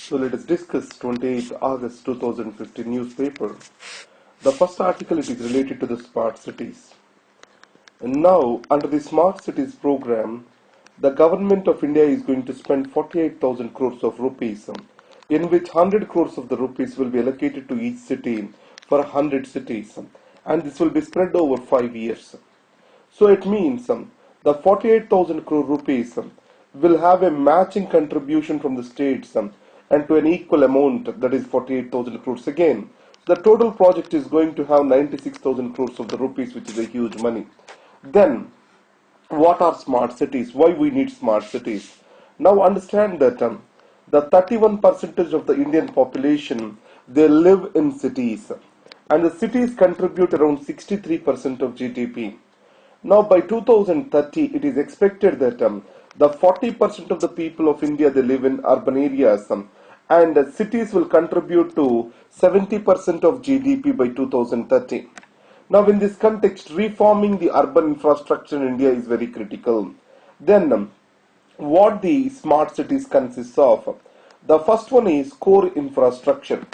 So let us discuss 28th August 2015 newspaper. The first article it is related to the smart cities. And now under the smart cities program, the government of India is going to spend 48,000 crores of rupees, in which 100 crores of the rupees will be allocated to each city for 100 cities, and this will be spread over 5 years. So it means the 48,000 crore rupees will have a matching contribution from the states and to an equal amount, that is 48,000 crores again. The total project is going to have 96,000 crores of the rupees, which is a huge money. Then, what are smart cities? Why we need smart cities? Now understand that the 31% of the Indian population, they live in cities, and the cities contribute around 63% of GDP. Now by 2030, it is expected that the 40% of the people of India, they live in urban areas, and cities will contribute to 70% of GDP by 2030. Now in this context, reforming the urban infrastructure in India is very critical. Then what the smart cities consists of? The first one is core infrastructure.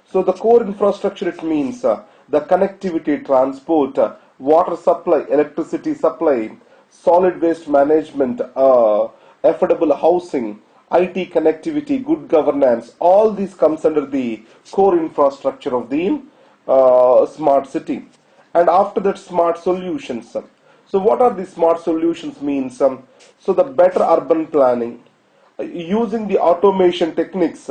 So the core infrastructure, it means the connectivity, transport, water supply, electricity supply, solid waste management, affordable housing, IT connectivity, good governance. All these comes under the core infrastructure of the smart city. And after that, smart solutions. So what are the smart solutions means? So the better urban planning, using the automation techniques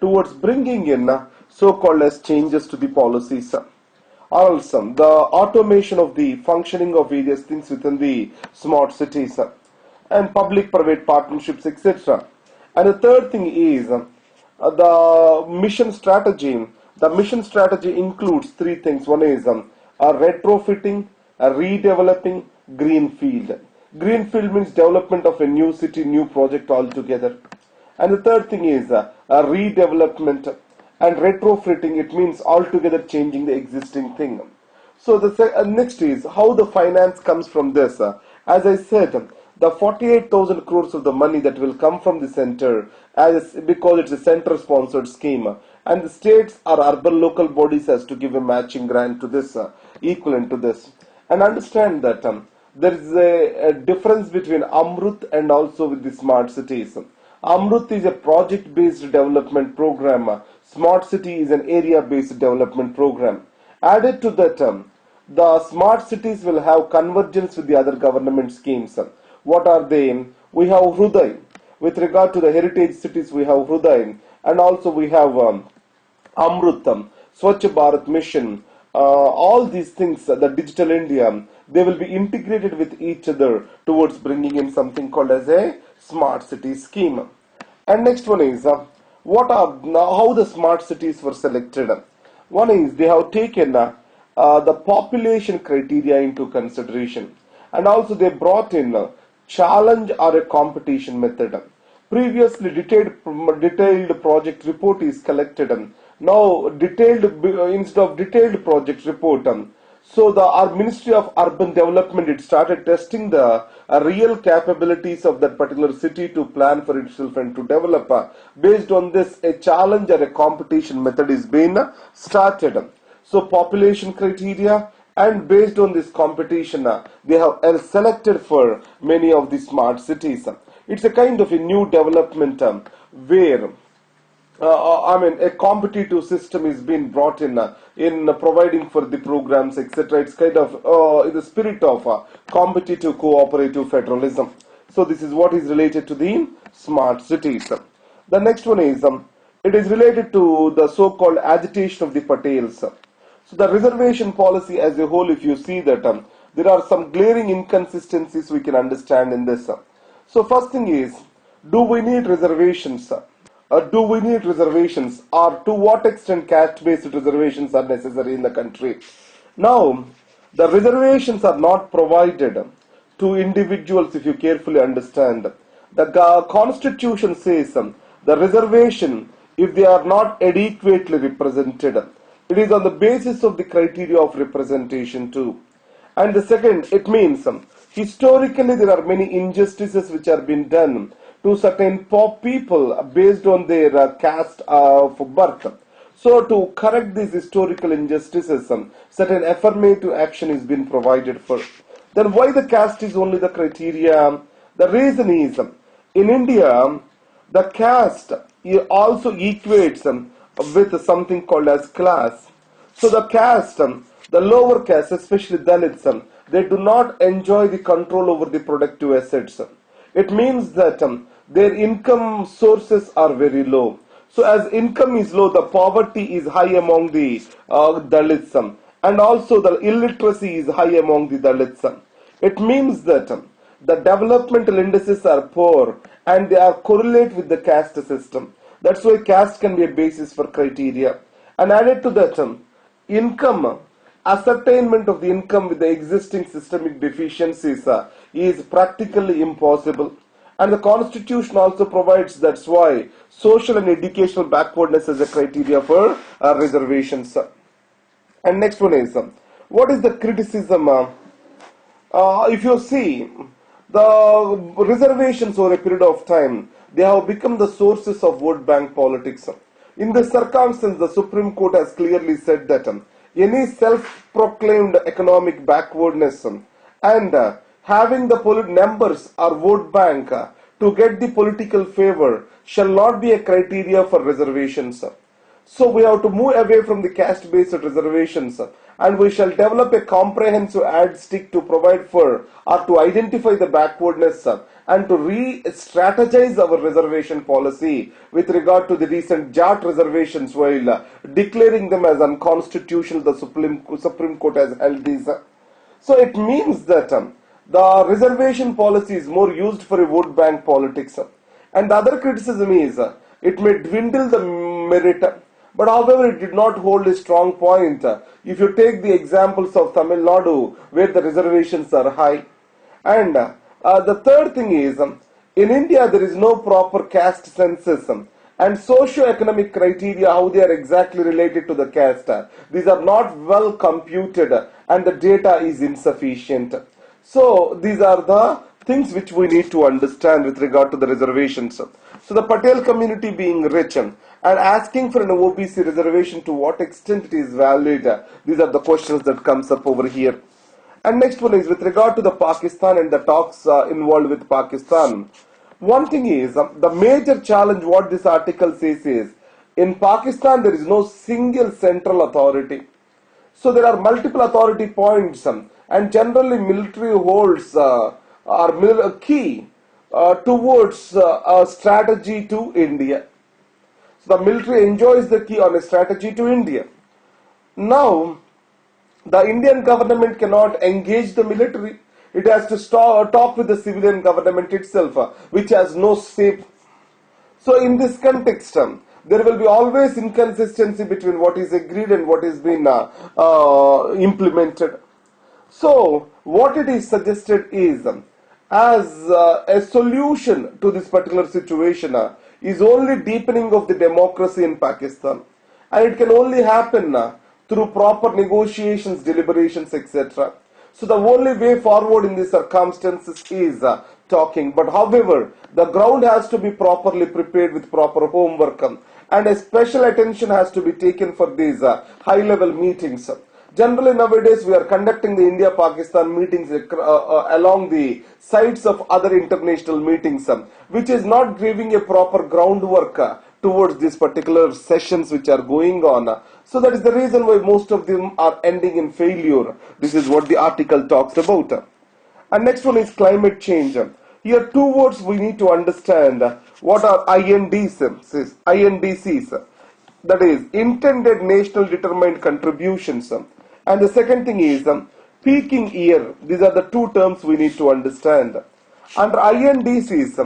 towards bringing in so-called as changes to the policies. Also, the automation of the functioning of various things within the smart cities and public-private partnerships, etc. And the third thing is the mission strategy. The mission strategy includes three things. One is a retrofitting, a redeveloping, greenfield. Greenfield means development of a new city, new project altogether. And the third thing is a redevelopment. And retrofitting, it means altogether changing the existing thing. So the next is how the finance comes from this. As I said, the 48,000 crores of the money that will come from the center, because it's a center sponsored scheme, and the states or urban local bodies has to give a matching grant to this, equivalent to this. And understand that there is a difference between Amrut and also with the smart cities. Amrut is a project based development program. Smart city is an area based development program. Added to that, the smart cities will have convergence with the other government schemes. What are they? We have Hruday. With regard to the heritage cities, we have Hruday, and also we have Amrutam, Swachh Bharat Mission. All these things, the Digital India, they will be integrated with each other towards bringing in something called as a smart city scheme. And next one is how the smart cities were selected. One is they have taken the population criteria into consideration, and also they brought in challenge or a competition method. Previously, detailed project report is collected. Now, instead of detailed project report, so our Ministry of Urban Development, it started testing the real capabilities of that particular city to plan for itself and to develop. Based on this, a challenge or a competition method is being started. So population criteria, and based on this competition, they have selected for many of the smart cities. It's a kind of a new development where a competitive system is being brought in providing for the programs, etc. It's kind of in the spirit of competitive cooperative federalism. So this is what is related to the smart cities. The next one is it is related to the so-called agitation of the Patels. So the reservation policy as a whole, if you see that there are some glaring inconsistencies we can understand in this. So first thing is, do we need reservations? Do we need reservations, or to what extent caste-based reservations are necessary in the country? Now, the reservations are not provided to individuals if you carefully understand. The Constitution says the reservation, if they are not adequately represented, it is on the basis of the criteria of representation too. And the second, it means historically there are many injustices which are being done to certain poor people based on their caste of birth. So to correct these historical injustices, certain affirmative action is being provided for. Then why the caste is only the criteria? The reason is, in India, the caste also equates with something called as class. So the caste, the lower caste, especially Dalits, they do not enjoy the control over the productive assets. It means that their income sources are very low. So as income is low, the poverty is high among the Dalits, and also the illiteracy is high among the Dalits. It means that the developmental indices are poor and they are correlate with the caste system. That's why caste can be a basis for criteria. And added to that, income, ascertainment of the income with the existing systemic deficiencies is practically impossible. And the constitution also provides that's why social and educational backwardness is a criteria for reservations. And next one is, what is the criticism? If you see, the reservations over a period of time, they have become the sources of vote bank politics. In this circumstance, the Supreme Court has clearly said that any self-proclaimed economic backwardness and having the numbers or vote bank to get the political favor shall not be a criteria for reservations. So we have to move away from the caste-based reservations and we shall develop a comprehensive yardstick to provide for or to identify the backwardness and to re-strategize our reservation policy with regard to the recent Jat reservations while declaring them as unconstitutional. The Supreme Court has held these. So it means that the reservation policy is more used for a vote bank politics. And the other criticism is it may dwindle the merit. But however, it did not hold a strong point. If you take the examples of Tamil Nadu, where the reservations are high. And the third thing is, in India, there is no proper caste census. And socio-economic criteria, how they are exactly related to the caste. These are not well computed and the data is insufficient. So, these are the things which we need to understand with regard to the reservations. So, the Patel community being rich and asking for an OBC reservation, to what extent it is valid, these are the questions that comes up over here. And next one is with regard to the Pakistan and the talks involved with Pakistan. One thing is, the major challenge what this article says is, in Pakistan there is no single central authority. So there are multiple authority points and generally military holds are key towards a strategy to India. So the military enjoys the key on a strategy to India. Now, the Indian government cannot engage the military. It has to talk with the civilian government itself, which has no say. So in this context, there will be always inconsistency between what is agreed and what is being implemented. So what it is suggested is, as a solution to this particular situation is only deepening of the democracy in Pakistan, and it can only happen through proper negotiations, deliberations, etc. So the only way forward in these circumstances is talking. But however, the ground has to be properly prepared with proper homework, and a special attention has to be taken for these high-level meetings. Generally nowadays we are conducting the India-Pakistan meetings along the sites of other international meetings, which is not giving a proper groundwork towards these particular sessions which are going on. So that is the reason why most of them are ending in failure. This is what the article talks about. And next one is climate change. Here two words we need to understand. What are INDCs? INDCs. That is intended national determined contributions. And the second thing is peaking year. These are the two terms we need to understand. Under INDCs,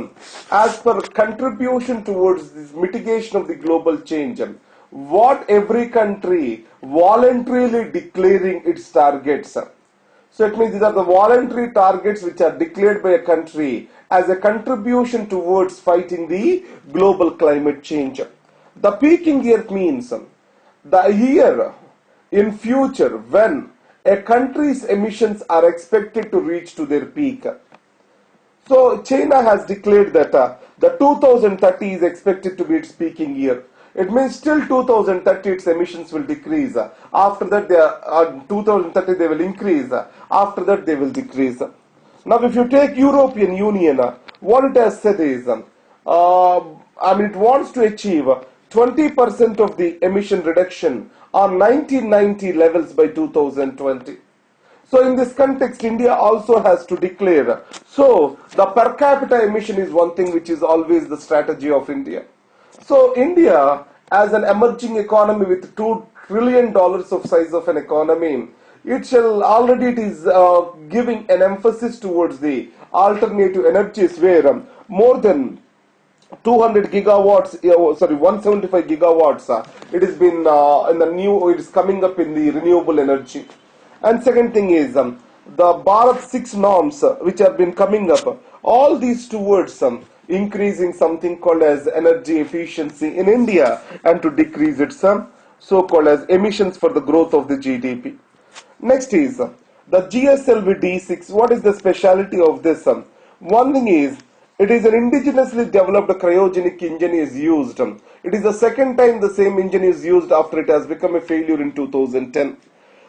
as per contribution towards this mitigation of the global change, what every country voluntarily declaring its targets. So it means these are the voluntary targets which are declared by a country as a contribution towards fighting the global climate change. The peaking year means the year in future when a country's emissions are expected to reach to their peak. So China has declared that The 2030 is expected to be its peaking year. It means till 2030 its emissions will decrease. After that, 2030 they will increase. After that they will decrease. Now if you take European Union, what it has said is, it wants to achieve 20% of the emission reduction on 1990 levels by 2020. So in this context, India also has to declare. So the per capita emission is one thing which is always the strategy of India. So India, as an emerging economy with $2 trillion of size of an economy, it is giving an emphasis towards the alternative energies, where more than 200 gigawatts, 175 gigawatts, it has been it is coming up in the renewable energy. And second thing is the Bharat 6 norms which have been coming up, all these towards increasing something called as energy efficiency in India and to decrease its so-called as emissions for the growth of the GDP. Next is the Gslv T6. What is the speciality of this? One thing is, it is an indigenously developed cryogenic engine is used. It is the second time the same engine is used after it has become a failure in 2010.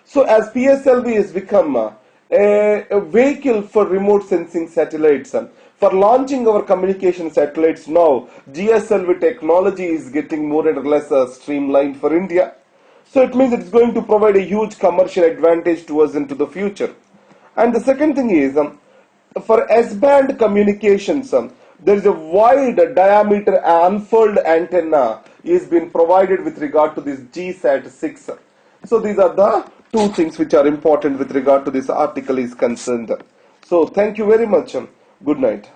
So as PSLV has become a vehicle for remote sensing satellites, for launching our communication satellites now, GSLV technology is getting more and less streamlined for India. So it means it's going to provide a huge commercial advantage to us into the future. And the second thing is, for S-band communications, there is a wide diameter unfurled antenna is been provided with regard to this Gslv 6. So these are the two things which are important with regard to this article is concerned. So thank you very much. Good night.